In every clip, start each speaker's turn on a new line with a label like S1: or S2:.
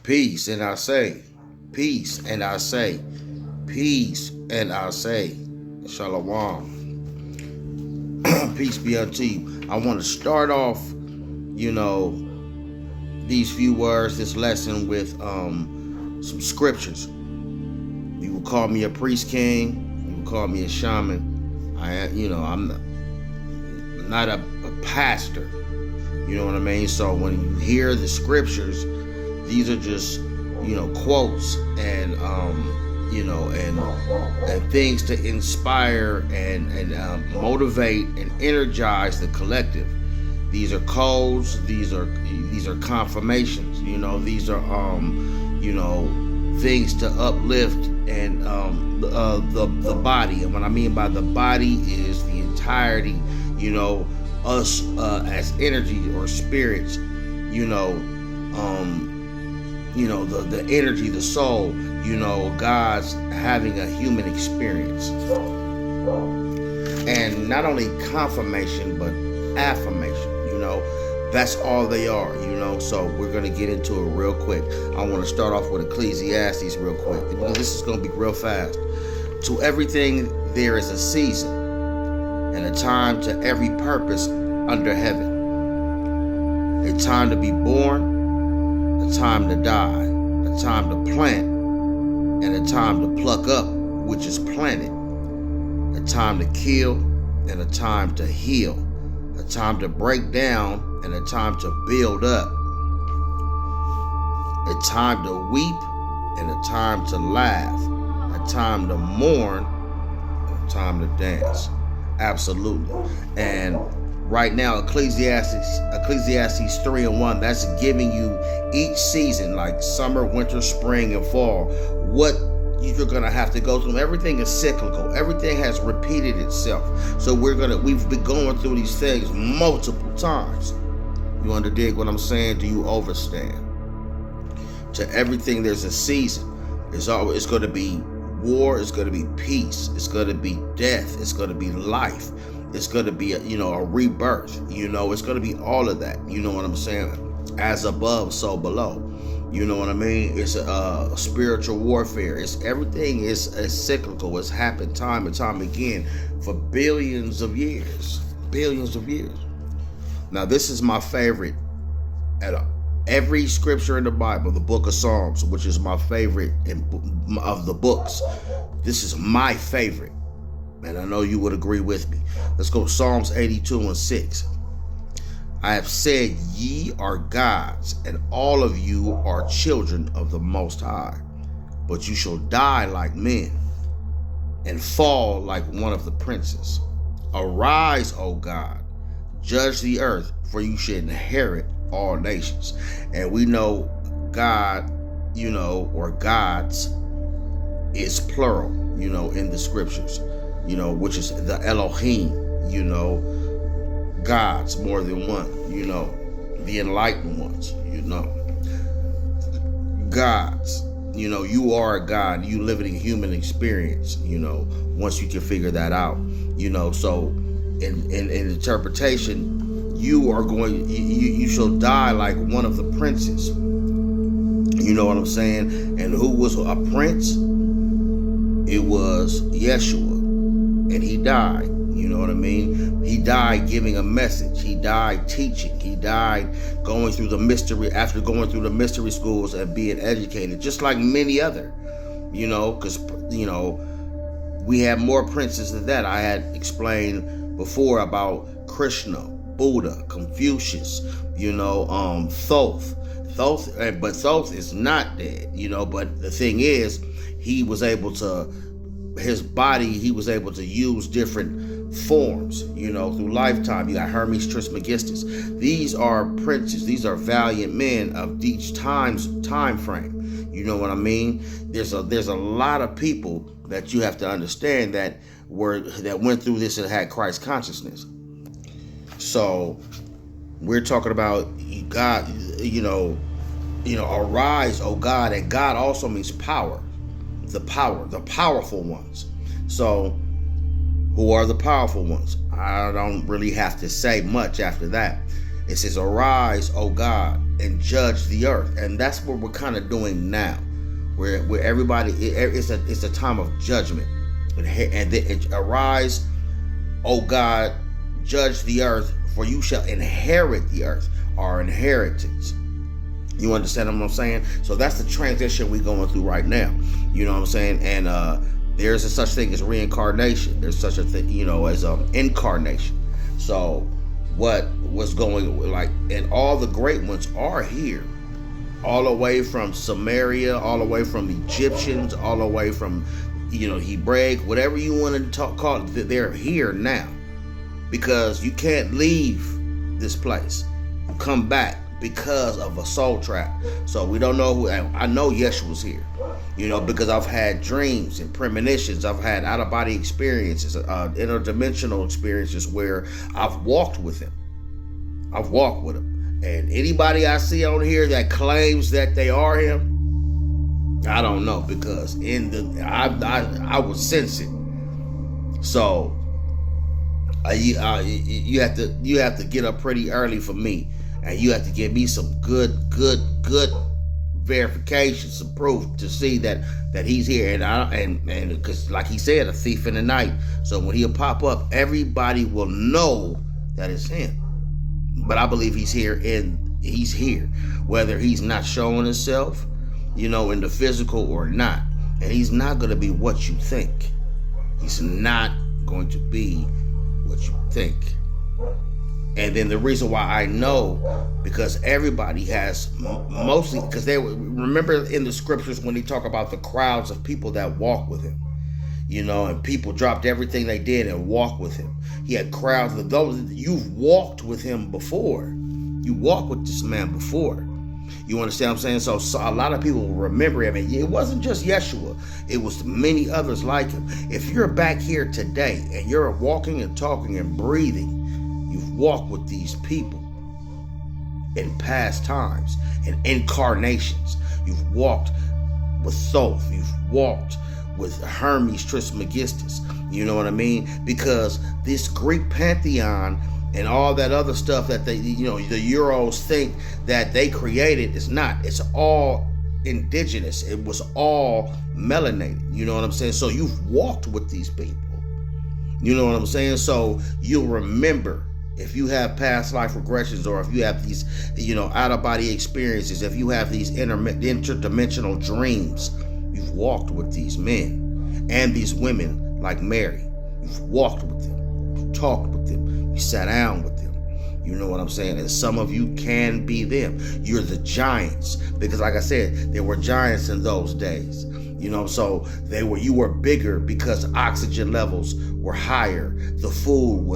S1: Peace, and I say, peace, and I say, peace, and I say, shalom. Peace be unto you. I want to start off, these few words, this lesson with some scriptures. You will call me a priest king. You will call me a shaman. I'm not a pastor. You know what I mean? So when you hear the scriptures, these are just, quotes and, and things to inspire and motivate and energize the collective. These are codes. These are confirmations. These are, things to uplift and the body. And what I mean by the body is the entirety, us as energy or spirits, the energy, the soul, God's having a human experience. And not only confirmation, but affirmation, that's all they are, so we're going to get into it real quick. I want to start off with Ecclesiastes real quick. This is going to be real fast. To everything there is a season and a time to every purpose under heaven. A time to be born, a time to die, a time to plant, and a time to pluck up, which is planted. A time to kill and a time to heal. A time to break down and a time to build up. A time to weep and a time to laugh. A time to mourn and a time to dance. Absolutely. And right now, Ecclesiastes 3:1, that's giving you each season, like summer, winter, spring, and fall, what you're going to have to go through. Everything is cyclical. Everything has repeated itself. So we've been going through these things multiple times. You underdig what I'm saying? Do you understand? To everything there's a season. It's going to be war. It's going to be peace. It's going to be death. It's going to be life. It's going to be a rebirth. It's going to be all of that. You know what I'm saying? As above, so below. You know what I mean? It's a spiritual warfare. Everything is cyclical. It's happened time and time again for billions of years. Billions of years. Now, this is my favorite. Every scripture in the Bible, the book of Psalms, which is my favorite of the books. This is my favorite. And I know you would agree with me. Let's go Psalms 82:6. I have said, ye are gods, and all of you are children of the Most High. But you shall die like men, and fall like one of the princes. Arise, O God, judge the earth, for you should inherit all nations. And we know God, or gods is plural, in the scriptures, which is the Elohim, gods, more than one, the enlightened ones, gods, you are a God, you live in a human experience, once you can figure that out, so in interpretation, you shall die like one of the princes. You know what I'm saying? And who was a prince? It was Yeshua. And he died. You know what I mean? He died giving a message. He died teaching. He died going through the mystery, after going through the mystery schools and being educated, just like many other, because, we have more princes than that. I had explained before about Krishna, Buddha, Confucius, Thoth. But Thoth is not dead, but the thing is, he was able to use different forms, through lifetime. You got Hermes Trismegistus. These are princes. These are valiant men of each time frame. You know what I mean? There's a lot of people that you have to understand that went through this and had Christ consciousness. So we're talking about God, arise, O God, and God also means power, the powerful ones. So who are the powerful ones? I don't really have to say much after that. It says, arise, O God, and judge the earth. And that's what we're kind of doing now, where everybody, it's a time of judgment. And then arise, O God, judge the earth, for you shall inherit the earth, our inheritance. You understand what I'm saying? So that's the transition we're going through right now. You know what I'm saying? And there's a such thing as reincarnation. There's such a thing, as incarnation. So what was going, like, and all the great ones are here, all the way from Samaria, all the way from Egyptians, all the way from, Hebraic, whatever you want to call it, they're here now, because you can't leave this place. You come back because of a soul trap. So we don't know who. I know Yeshua's here, because I've had dreams and premonitions. I've had out-of-body experiences, interdimensional experiences where I've walked with him. I've walked with him. And anybody I see on here that claims that they are him, I don't know, because I was sensing. So you have to get up pretty early for me, and you have to give me some good verification, some proof to see that he's here. And because, like he said, a thief in the night. So when he'll pop up, everybody will know that it's him. But I believe he's here, whether he's not showing himself, in the physical or not. And he's not going to be what you think. He's not going to be what you think. And then the reason why I know, because everybody has, mostly because they remember in the scriptures when they talk about the crowds of people that walk with him, and people dropped everything they did and walked with him. He had crowds of those. You've walked with him before. You walked with this man before. You understand what I'm saying? So a lot of people remember him. And it wasn't just Yeshua. It was many others like him. If you're back here today and you're walking and talking and breathing, you've walked with these people in past times and incarnations. You've walked with Thoth. You've walked with Hermes Trismegistus. You know what I mean? Because this Greek pantheon and all that other stuff that they, the Euros think that they created is not. It's all indigenous. It was all melanated. You know what I'm saying? So you've walked with these people. You know what I'm saying? So you'll remember. If you have past life regressions, or if you have these, out-of-body experiences, if you have these interdimensional dreams, you've walked with these men and these women like Mary. You've walked with them. You've talked with them. You sat down with them. You know what I'm saying? And some of you can be them. You're the giants. Because like I said, there were giants in those days. So you were bigger because oxygen levels were higher. The food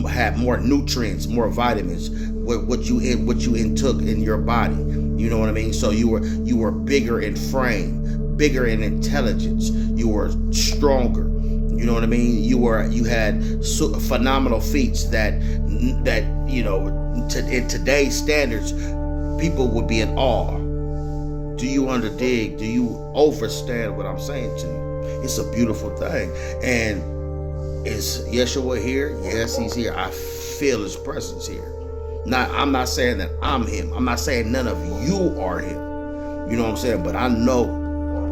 S1: had more nutrients, more vitamins, what you intook in your body. You know what I mean? So you were bigger in frame, bigger in intelligence. You were stronger. You know what I mean? You had phenomenal feats that in today's standards, people would be in awe. Do you underdig? Do you understand what I'm saying to you? It's a beautiful thing. And is Yeshua here? Yes, he's here. I feel his presence here. I'm not saying that I'm him. I'm not saying none of you are him. You know what I'm saying? But I know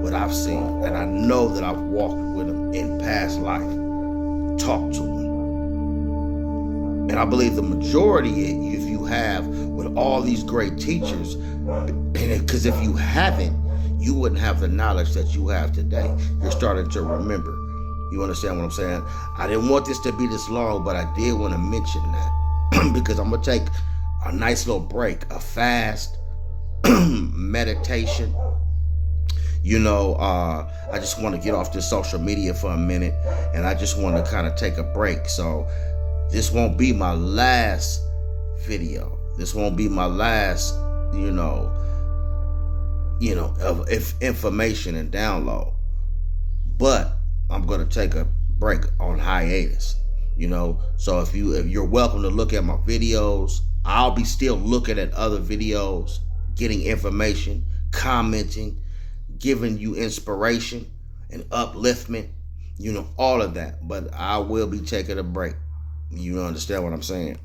S1: what I've seen, and I know that I've walked with him in past life, talked to him. And I believe the majority, if you have, with all these great teachers, because if you haven't, you wouldn't have the knowledge that you have today. You're starting to remember. You understand what I'm saying? I didn't want this to be this long, but I did want to mention that because I'm going to take a nice little break, a fast, meditation. I just want to get off this social media for a minute, and I just want to kind of take a break. So this won't be my last video. This won't be my last, of information and download. But I'm going to take a break on hiatus, So if you're welcome to look at my videos, I'll be still looking at other videos, getting information, commenting, giving you inspiration and upliftment, all of that. But I will be taking a break. You understand what I'm saying?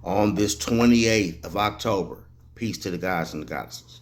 S1: on this 28th of October. Peace to the guys and the goddesses.